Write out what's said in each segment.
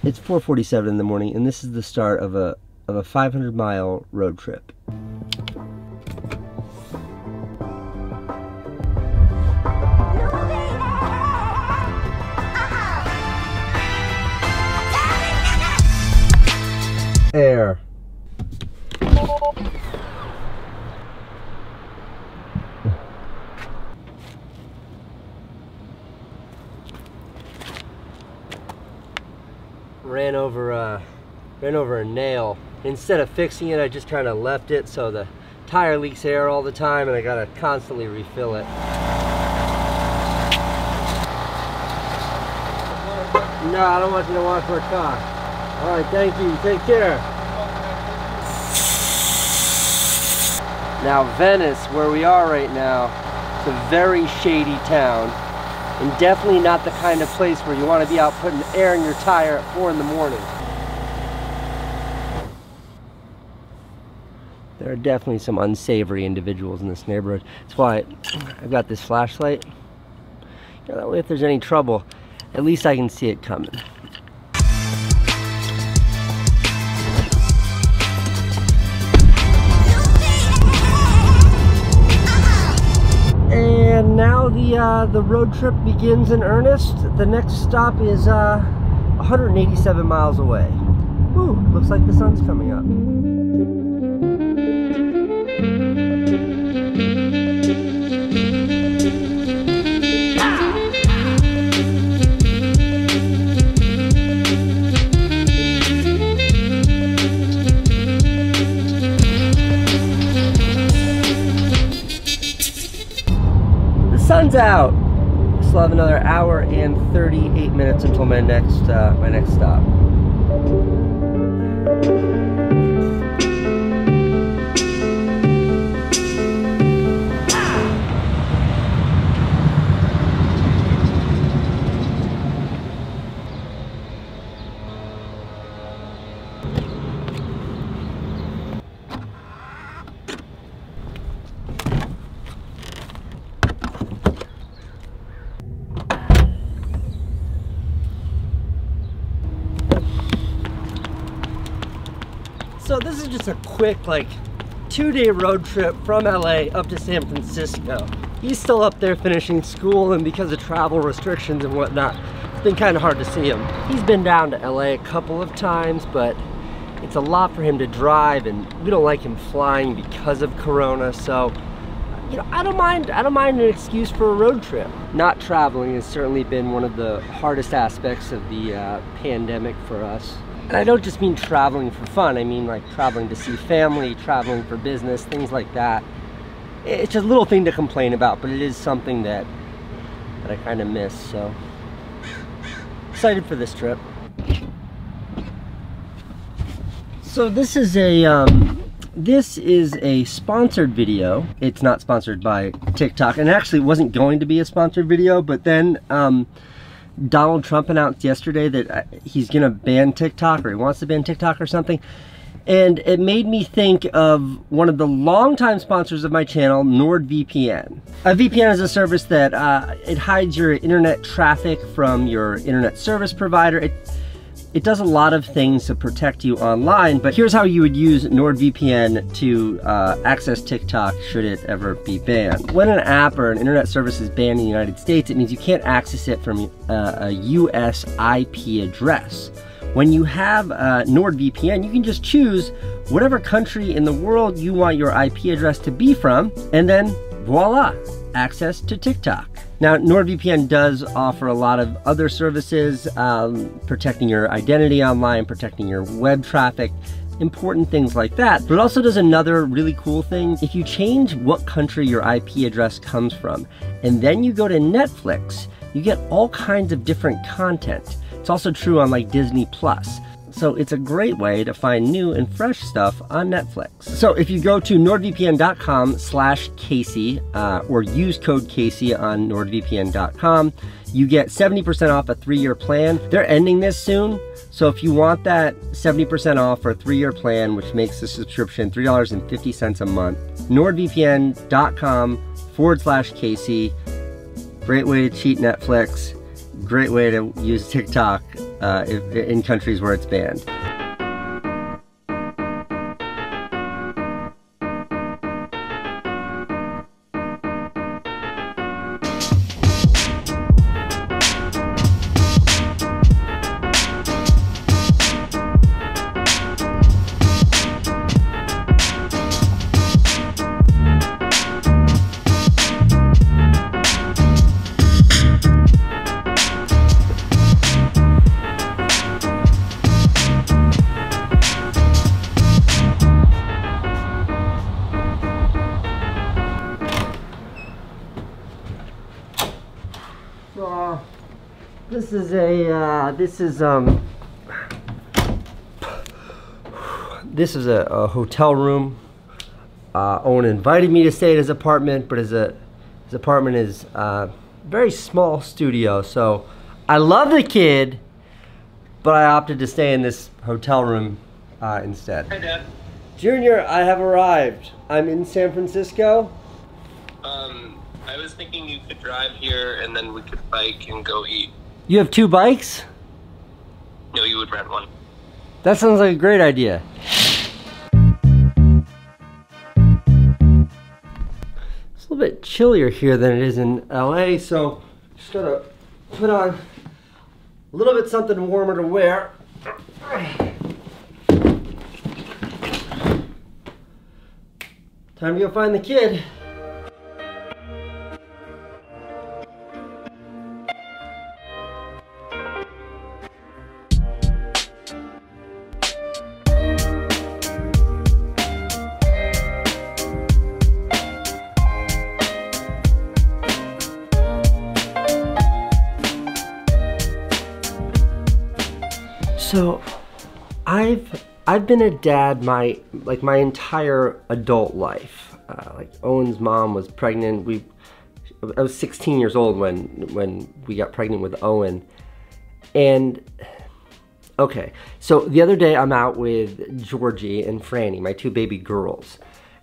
It's 4:47 in the morning, and this is the start of a 500-mile road trip. Air. Ran over a nail. Instead of fixing it, I just kind of left it so the tire leaks air all the time, and I gotta constantly refill it. No, I don't want you to wash my car. All right, thank you. Take care. Now, Venice, where we are right now, it's a very shady town, and definitely not the kind of place where you want to be out putting air in your tire at 4 in the morning. There are definitely some unsavory individuals in this neighborhood. That's why I've got this flashlight. You know, that way if there's any trouble, at least I can see it coming. And now the road trip begins in earnest. The next stop is 187 miles away. Whew, looks like the sun's coming up. Sun's out. Still have another hour and 38 minutes until my next stop. So this is just a quick, like, 2-day road trip from LA up to San Francisco. He's still up there finishing school, and because of travel restrictions and whatnot, it's been kind of hard to see him. He's been down to LA a couple of times, but it's a lot for him to drive, and we don't like him flying because of Corona, so, you know, I don't mind an excuse for a road trip. Not traveling has certainly been one of the hardest aspects of the pandemic for us. And I don't just mean traveling for fun, I mean like traveling to see family, traveling for business, things like that. It's a little thing to complain about, but it is something that I kind of miss, so excited for this trip. So this is a sponsored video. It's not sponsored by TikTok, and actually it wasn't going to be a sponsored video, but then Donald Trump announced yesterday that he's gonna ban TikTok, or he wants to ban TikTok or something. And it made me think of one of the longtime sponsors of my channel, NordVPN. A VPN is a service that it hides your internet traffic from your internet service provider. It does a lot of things to protect you online, but here's how you would use NordVPN to access TikTok should it ever be banned. When an app or an internet service is banned in the United States, it means you can't access it from a US IP address. When you have NordVPN, you can just choose whatever country in the world you want your IP address to be from, and then voila, access to TikTok. Now, NordVPN does offer a lot of other services, protecting your identity online, protecting your web traffic, important things like that. But it also does another really cool thing. If you change what country your IP address comes from, and then you go to Netflix, you get all kinds of different content. It's also true on like Disney Plus. So it's a great way to find new and fresh stuff on Netflix. So if you go to nordvpn.com/Casey or use code Casey on nordvpn.com, you get 70% off a 3-year plan. They're ending this soon. So if you want that 70% off for a 3-year plan, which makes the subscription $3.50 a month, nordvpn.com/Casey. Great way to cheat Netflix. Great way to use TikTok. in countries where it's banned. This is a hotel room. Owen invited me to stay at his apartment, but his apartment is a very small studio. So I love the kid, but I opted to stay in this hotel room instead. Hi, Dad. Junior, I have arrived. I'm in San Francisco. I was thinking you could drive here and then we could bike and go eat. You have 2 bikes? No, you would rent one. That sounds like a great idea. It's a little bit chillier here than it is in LA, so just gotta put on a little bit something warmer to wear. Time to go find the kid. So, I've been a dad my entire adult life. Like Owen's mom was pregnant. I was 16 years old when we got pregnant with Owen. And okay, so the other day I'm out with Georgie and Franny, my 2 baby girls.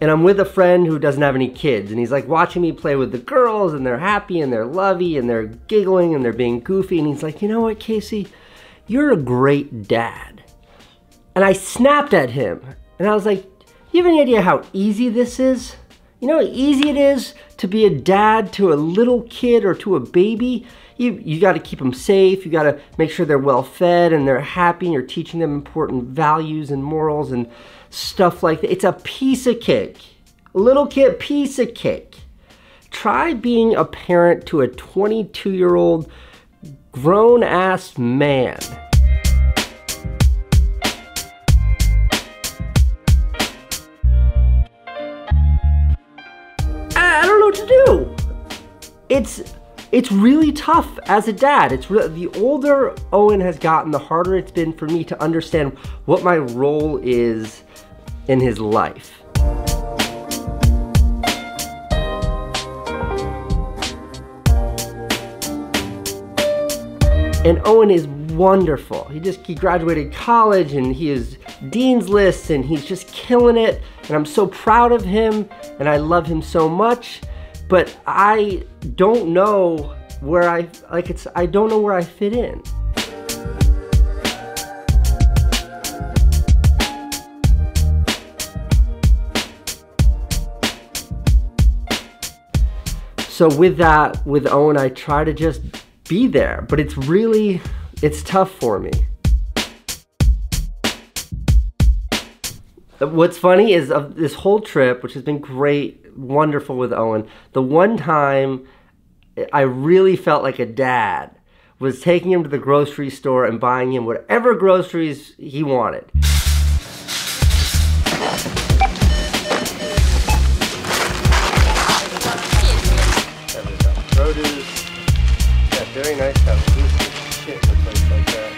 And I'm with a friend who doesn't have any kids, and he's like watching me play with the girls, and they're happy and they're lovey and they're giggling and they're being goofy, and he's like, "You know what, Casey? You're a great dad." And I snapped at him and I was like, "You have any idea how easy this is? You know how easy it is to be a dad to a little kid or to a baby? You got to keep them safe. You got to make sure they're well fed and they're happy, and you're teaching them important values and morals and stuff like that. It's a piece of cake. A little kid, piece of cake. Try being a parent to a 22-year-old grown-ass man." I don't know what to do. It's really tough as a dad. The older Owen has gotten, the harder it's been for me to understand what my role is in his life. And Owen is wonderful. He graduated college and he is Dean's List and he's just killing it. And I'm so proud of him and I love him so much. But I don't know where I don't know where I fit in. So with Owen, I try to just be there, but it's tough for me. What's funny is of this whole trip, which has been great, wonderful with Owen, the one time I really felt like a dad was taking him to the grocery store and buying him whatever groceries he wanted. Produce. Yeah, very nice to have loose shit in a place like that.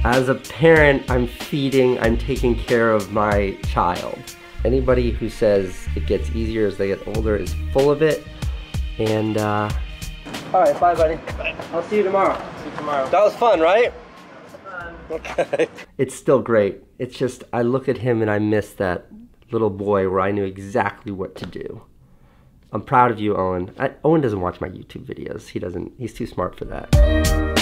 As a parent, I'm taking care of my child. Anybody who says it gets easier as they get older is full of it. And, all right, bye, buddy. Bye. I'll see you tomorrow. See you tomorrow. That was fun, right? Fun. Okay. It's still great. It's just, I look at him and I miss that little boy where I knew exactly what to do. I'm proud of you, Owen. Owen doesn't watch my YouTube videos. He's too smart for that.